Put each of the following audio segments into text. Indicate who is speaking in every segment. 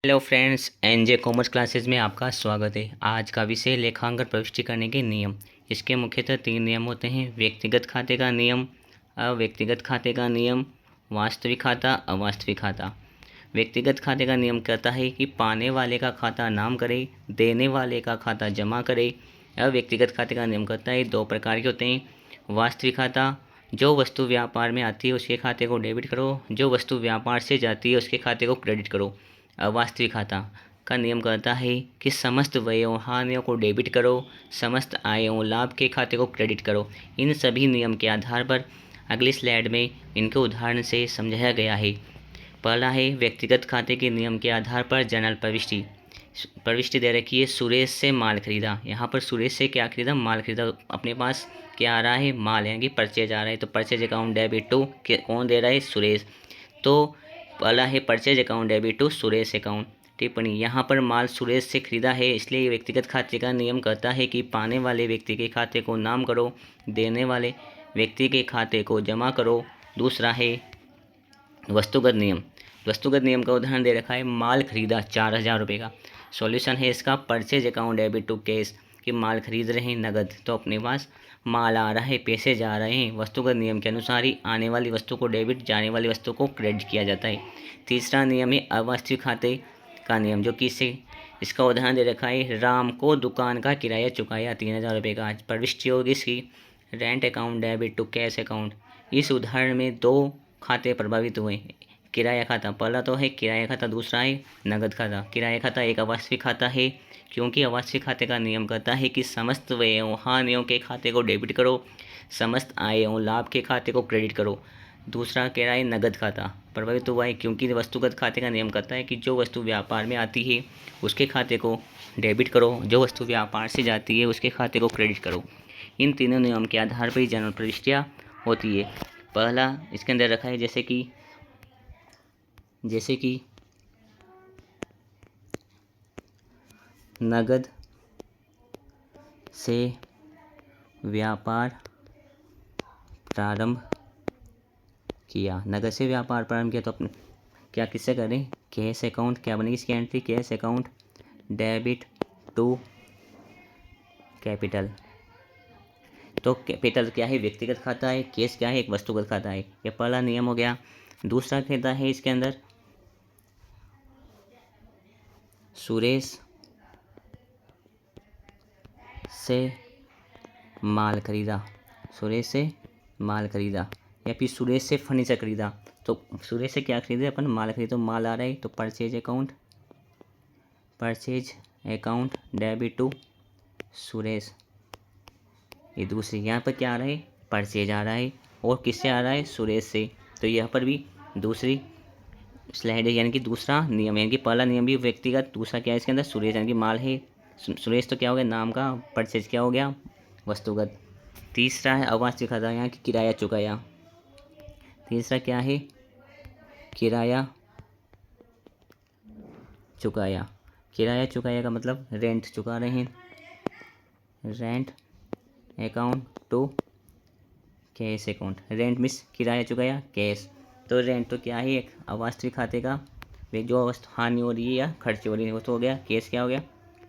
Speaker 1: Hello friends, NJ commerce classes में आपका स्वागत है। आज का विषय लेखांकन प्रविष्टि करने के नियम। इसके मुख्यतः 3 नियम होते हैं: व्यक्तिगत खाते का नियम, अव्यक्तिगत खाते का नियम, वास्तविक खाता, अवास्तविक खाता। व्यक्तिगत खाते का नियम कहता है कि पाने वाले का खाता नाम करे, देने वाले का खाता जमा करे। अव्यक्तिगत खाते का नियम कहता है 2 प्रकार के होते हैं: वास्तविक खाता, जो वस्तु व्यापार में आती है उसके खाते को डेबिट करो, जो वस्तु व्यापार से जाती है उसके खाते को क्रेडिट करो। अवास्तविक खाता का नियम कहता है कि समस्त व्ययों हानियों को डेबिट करो, समस्त आयों लाभ के खाते को क्रेडिट करो। इन सभी नियम के आधार पर अगली स्लाइड में इनके उदाहरण से समझाया गया है। पहला है व्यक्तिगत खाते के नियम के आधार पर जनरल प्रविष्टि। प्रविष्टि दे रखी है, सुरेश से माल खरीदा। यहाँ पर सुरेश से क्या खरीदा? माल खरीदा। अपने पास क्या आ रहा है? माल, यानी कि परचेज आ रहा है। तो परचेज अकाउंट डेबिट टू कौन दे रहा है? सुरेश। तो पहला है purchase account debit to Suresh account. टिप्पणी: यहाँ पर माल सुरेश से खरीदा है, इसलिए व्यक्तिगत खाते का नियम कहता है कि पाने वाले व्यक्ति के खाते को नाम करो, देने वाले व्यक्ति के खाते को जमा करो। दूसरा है वस्तुगत नियम। वस्तुगत नियम का उदाहरण दे रखा है, माल खरीदा 4,000 रुपये का। सॉल्यूशन है इसका purchase account debit to cash, कि माल खरीद रहे हैं नगद, तो अपने पास माल आ रहा है, पैसे जा रहे हैं। वस्तुगत नियम के अनुसार ही आने वाली वस्तु को डेबिट, जाने वाली वस्तु को क्रेडिट किया जाता है। तीसरा नियम है अवास्तविक खाते का नियम, जो कि इसका उदाहरण दे रखा है, राम को दुकान का किराया चुकाया 3,000 रुपये का। प्रविष्टि होगी इसकी rent account debit to cash account. इस उदाहरण में 2 खाते प्रभावित हुए। किराया खाता, पहला तो है किराया खाता, दूसरा है नगद खाता। किराया खाता एक अवास्तविक खाता है, क्योंकि अवास्तविक खाते का नियम कहता है कि समस्त व्ययों हानियों के खाते को डेबिट करो, समस्त आयों लाभ के खाते को क्रेडिट करो। दूसरा कह रहा है नगद खाता प्रभावित हुआ है, क्योंकि वस्तुगत खाते का नियम कहता है कि जो वस्तु व्यापार में आती है उसके खाते को डेबिट करो, जो वस्तु व्यापार से जाती है उसके खाते को क्रेडिट करो। इन तीनों नियम के आधार पर ही जनरल प्रविष्टियाँ होती है। पहला इसके अंदर रखा है, जैसे कि नगद से व्यापार प्रारंभ किया। नगद से व्यापार प्रारंभ किया तो अपने क्या किससे करें? Cash account. क्या बनेगी इसकी entry? Cash account debit to capital. तो कैपिटल क्या है? व्यक्तिगत खाता है। कैश क्या है? एक वस्तुगत खाता है। यह पहला नियम हो गया। दूसरा कहता है इसके अंदर, सुरेश से माल खरीदा। सुरेश से माल खरीदा, या फिर सुरेश से फर्नीचर खरीदा। तो सुरेश से क्या खरीदे? अपन माल खरीदे, तो माल आ रहा है, तो purchase account debit to Suresh. ये दूसरी, यहाँ पर क्या आ रहा है? परचेज आ रहा है, और किससे आ रहा है? सुरेश से। तो यहाँ पर भी दूसरी स्लाइड है, यानी कि दूसरा नियम, यानी कि पहला नियम भी व्यक्तिगत, दूसरा क्या है इसके अंदर? सुरेश, यानी कि माल है सुरेश, तो क्या हो गया नाम का? परचेज क्या हो गया? वस्तुगत। तीसरा है अवास्तविक खाता, यहाँ की किराया चुकाया। तीसरा क्या है? किराया चुकाया। किराया चुकाया का मतलब रेंट चुका रहे हैं। Rent account to cash account. Rent means किराया चुकाया, कैश। तो रेंट तो क्या है? एक अवास्तविक खाते का, जो वस्तु हानि हो रही है या खर्च हो रही है वो तो हो गया। कैश क्या हो गया?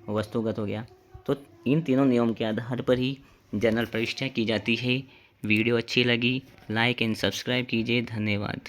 Speaker 1: वस्तुगत हो गया। तो इन तीनों नियम के आधार पर ही जनरल प्रविष्टियाँ की जाती है। वीडियो अच्छी लगी लाइक एंड सब्सक्राइब कीजिए। धन्यवाद।